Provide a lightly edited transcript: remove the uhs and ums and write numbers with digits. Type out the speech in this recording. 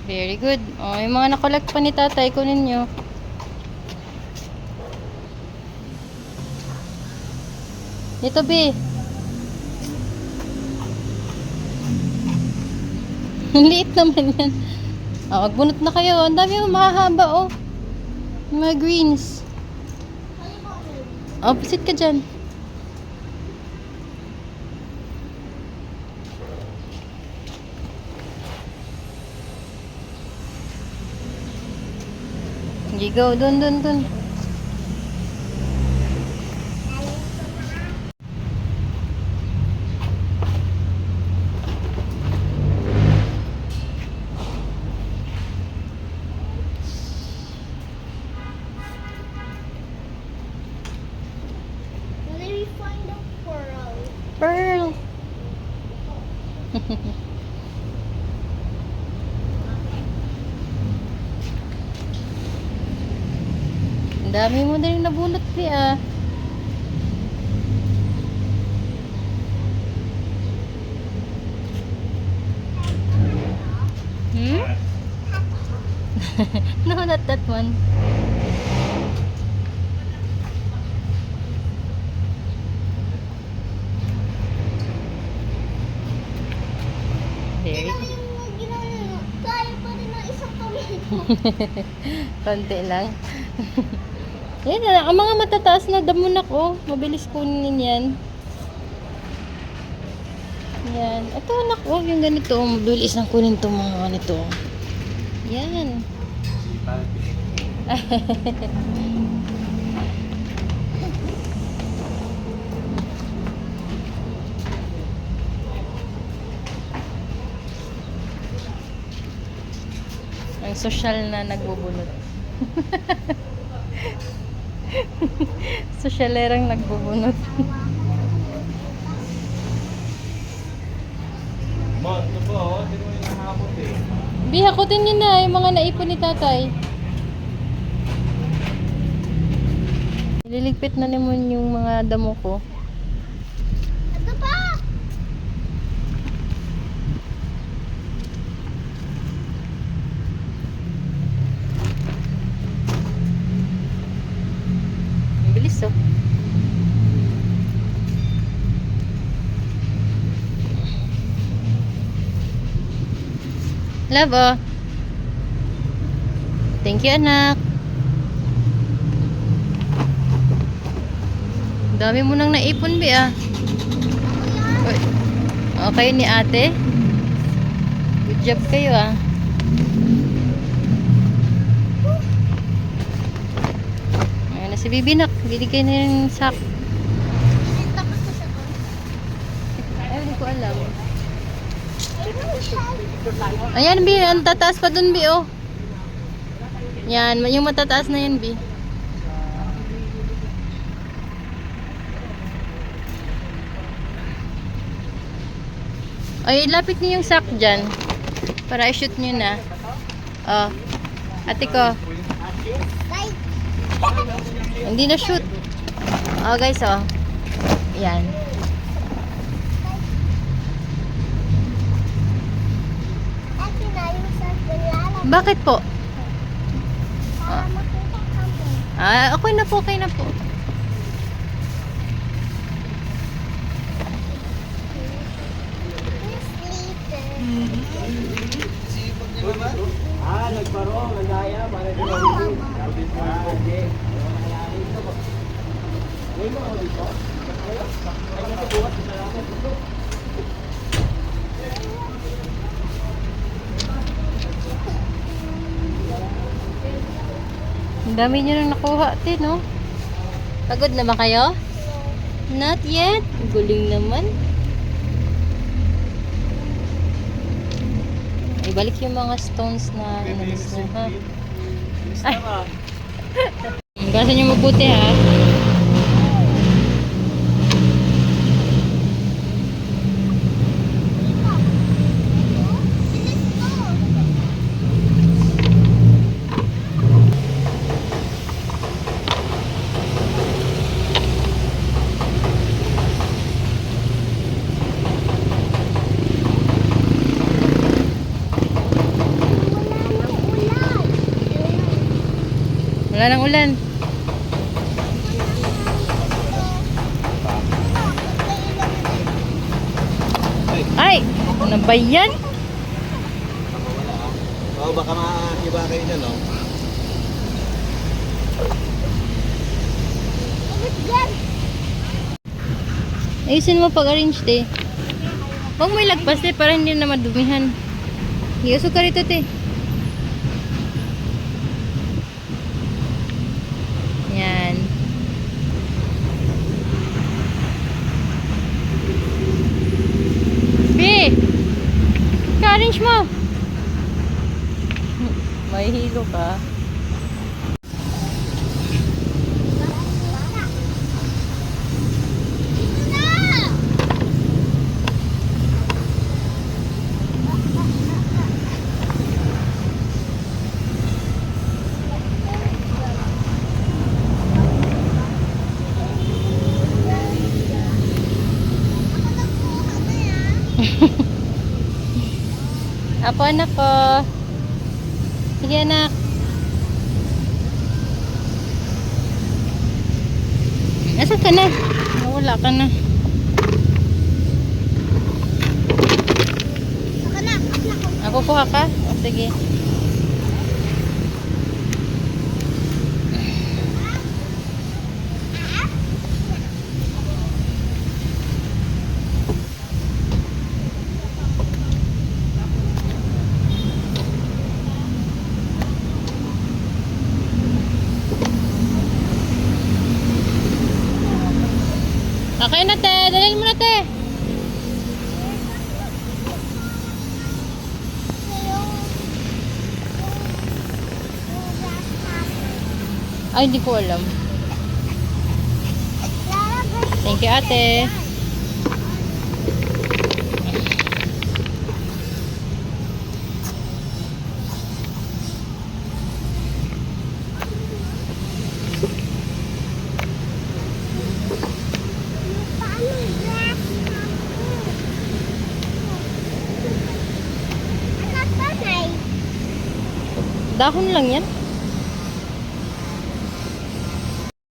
Very good. Oh, yung mga nakolect pa ni tatay, kunin nyo. Dito, B. Ang liit naman yan. Oh, magbunot na kayo. Ang dami yung mahahaba, oh. Mga greens. Oh, pisit ka dyan. Sige, go. Dun. Where we find a pearl? Pearl. Ang dami mo na rin nabunot, Pri, ah. Hmm? No, not that one. Very good. Kaya pa rin ng isang tomato. Konti lang. Yan na, ang mga matataas na damunak, oh. Mabilis kunin yan. Yan. Ito, anak, oh. Yung ganito, oh. Mabilis lang kunin itong mga ganito. Yan. Ang social na nagbubunot. Socialerang nagbubunot. Bon, ito po, oh. Ito mo yung nakakapot eh. Bihakutin nyo na yung mga naipon ni tatay. Nililigpit na naman yung mga damo ko. Ito pa! Ang bilis, oh. Love, oh. Thank you, anak. Dami mo nang naipon, Bi, ah. Uy. Okay ni ate. Good job kayo, ah. Ayan na si Bibi, nak. Binigay na yung sack. Tapos na siya to. Ay, hindi ko alam. Ayan, Bi. Ang tataas pa dun, Bi, oh. Yan. Yung matataas na yan, Bi. Ay, lapit niyo yung sack dyan. Para i-shoot nyo na. Oh. Ate ko. Guys, Hindi na shoot. Oh, guys, oh. Yan. ate na yung sa lalaki. Bakit po? Para makita kami. Ah, okay na po, okay na po. Sipag niya naman. Ah, nagbarong, nagaya, para di ba? Ah, hindi. Ngayon mo ako dito? Ay, kasi bukas, isa lang ako dito. Ang dami nyo nang nakuha, ate, no? Pagod na ba kayo? Not yet. Guling naman. Ibalik yung mga stones na inalis nyo, ha? Ay! Gasa nyo mabuti, ha? Wala nang ulan. Ay! Ano ba yan? Oo, baka maiba kayo dyan, no? Ayusin mo pag-arrange, te. Huwag mo ilagpas, te, para hindi na madumihan. Iusog ka rito, te. Yan. Be! Ka-arrange mo! May hilo ka. Apo, anak ko. Sige, anak. Asa ka na? Nawala ka na. Ako kuha ka? O, sige. Okay na, te. Dalhin mo na, te. Ay, hindi ko alam. Thank you, ate. Dahon lang yan.